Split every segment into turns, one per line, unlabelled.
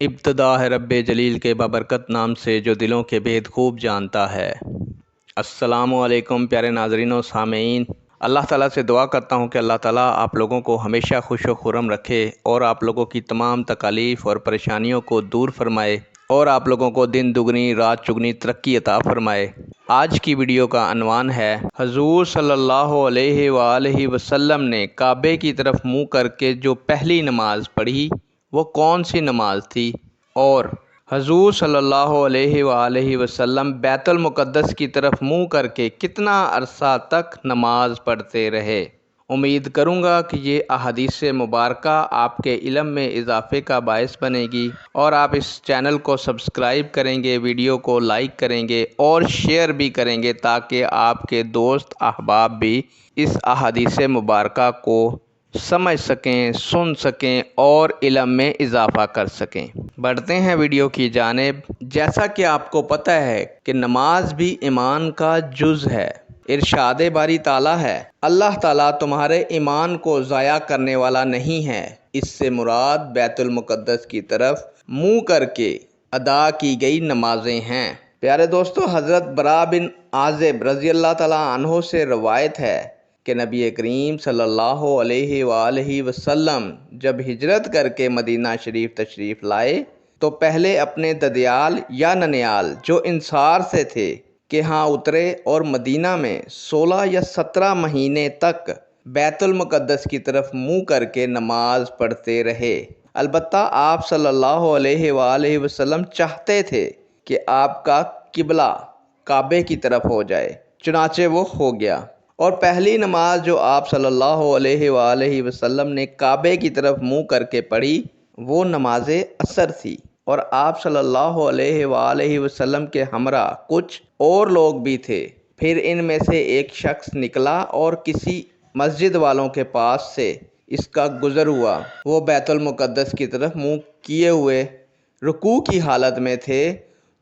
ابتدا ہے رب جلیل کے بابرکت نام سے جو دلوں کے بھید خوب جانتا ہے۔ السلام علیکم پیارے ناظرین و سامعین، اللہ تعالیٰ سے دعا کرتا ہوں کہ اللہ تعالیٰ آپ لوگوں کو ہمیشہ خوش و خرم رکھے اور آپ لوگوں کی تمام تکالیف اور پریشانیوں کو دور فرمائے اور آپ لوگوں کو دن دگنی رات چگنی ترقی عطا فرمائے۔ آج کی ویڈیو کا عنوان ہے حضور صلی اللہ علیہ وآلہ وسلم نے کعبے کی طرف منہ کر کے جو پہلی نماز پڑھی وہ کون سی نماز تھی، اور حضور صلی اللہ علیہ وآلہ وسلم بیت المقدس کی طرف منہ کر کے کتنا عرصہ تک نماز پڑھتے رہے۔ امید کروں گا کہ یہ احادیث مبارکہ آپ کے علم میں اضافے کا باعث بنے گی اور آپ اس چینل کو سبسکرائب کریں گے، ویڈیو کو لائک کریں گے اور شیئر بھی کریں گے تاکہ آپ کے دوست احباب بھی اس احادیث مبارکہ کو سمجھ سکیں، سن سکیں اور علم میں اضافہ کر سکیں۔ بڑھتے ہیں ویڈیو کی جانب۔ جیسا کہ آپ کو پتہ ہے کہ نماز بھی ایمان کا جز ہے۔ ارشاد باری تعالیٰ ہے، اللہ تعالیٰ تمہارے ایمان کو ضائع کرنے والا نہیں ہے۔ اس سے مراد بیت المقدس کی طرف منہ کر کے ادا کی گئی نمازیں ہیں۔ پیارے دوستو، حضرت براء بن عازب رضی اللہ تعالیٰ عنہ سے روایت ہے کہ نبی کریم صلی اللہ علیہ وآلہ وسلم جب ہجرت کر کے مدینہ شریف تشریف لائے تو پہلے اپنے ددیال یا ننیال جو انصار سے تھے کہ ہاں اترے اور مدینہ میں 16 یا 17 مہینے تک بیت المقدس کی طرف منہ کر کے نماز پڑھتے رہے۔ البتہ آپ صلی اللہ علیہ وآلہ وسلم چاہتے تھے کہ آپ کا قبلہ کعبے کی طرف ہو جائے، چنانچہ وہ ہو گیا، اور پہلی نماز جو آپ صلی اللہ علیہ وآلہ وسلم نے کعبے کی طرف منہ کر کے پڑھی وہ نماز عصر تھی، اور آپ صلی اللہ علیہ وآلہ وسلم کے ہمراہ کچھ اور لوگ بھی تھے۔ پھر ان میں سے ایک شخص نکلا اور کسی مسجد والوں کے پاس سے اس کا گزر ہوا۔ وہ بیت المقدس کی طرف منہ کیے ہوئے رکوع کی حالت میں تھے،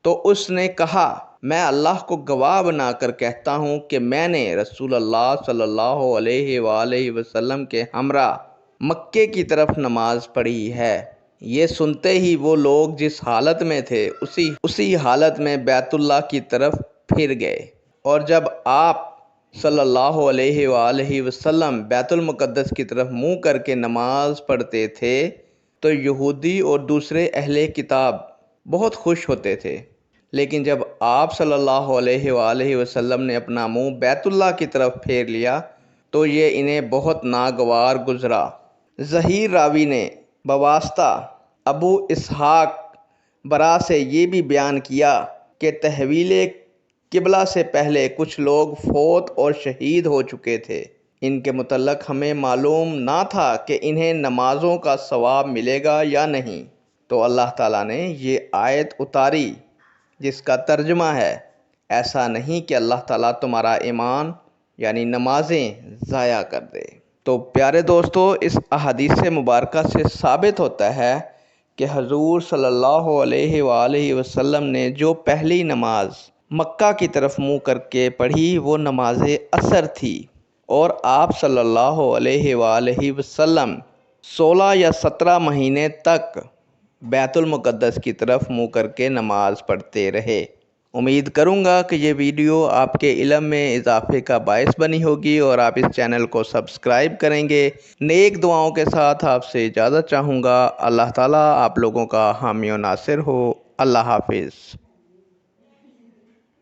تو اس نے کہا، میں اللہ کو گواہ بنا کر کہتا ہوں کہ میں نے رسول اللہ صلی اللہ علیہ وآلہ وسلم کے ہمراہ مکے کی طرف نماز پڑھی ہے۔ یہ سنتے ہی وہ لوگ جس حالت میں تھے اسی حالت میں بیت اللہ کی طرف پھر گئے، اور جب آپ صلی اللہ علیہ وآلہ وسلم بیت المقدس کی طرف منہ کر کے نماز پڑھتے تھے تو یہودی اور دوسرے اہل کتاب بہت خوش ہوتے تھے، لیکن جب آپ صلی اللہ علیہ وآلہ وسلم نے اپنا منہ بیت اللہ کی طرف پھیر لیا تو یہ انہیں بہت ناگوار گزرا۔ ظہیر راوی نے بواسطہ ابو اسحاق برا سے یہ بھی بیان کیا کہ تحویل قبلہ سے پہلے کچھ لوگ فوت اور شہید ہو چکے تھے۔ ان کے متعلق ہمیں معلوم نہ تھا کہ انہیں نمازوں کا ثواب ملے گا یا نہیں، تو اللہ تعالیٰ نے یہ آیت اتاری جس کا ترجمہ ہے، ایسا نہیں کہ اللہ تعالیٰ تمہارا ایمان یعنی نمازیں ضائع کر دے۔ تو پیارے دوستو، اس احادیث مبارکہ سے ثابت ہوتا ہے کہ حضور صلی اللہ علیہ وآلہ وسلم نے جو پہلی نماز مکہ کی طرف منہ کر کے پڑھی وہ نماز عصر تھی، اور آپ صلی اللہ علیہ وآلہ وسلم 16 یا 17 مہینے تک بیت المقدس کی طرف منہ کر کے نماز پڑھتے رہے۔ امید کروں گا کہ یہ ویڈیو آپ کے علم میں اضافے کا باعث بنی ہوگی اور آپ اس چینل کو سبسکرائب کریں گے۔ نیک دعاؤں کے ساتھ آپ سے اجازت چاہوں گا۔ اللہ تعالیٰ آپ لوگوں کا حامی و ناصر ہو۔ اللہ حافظ۔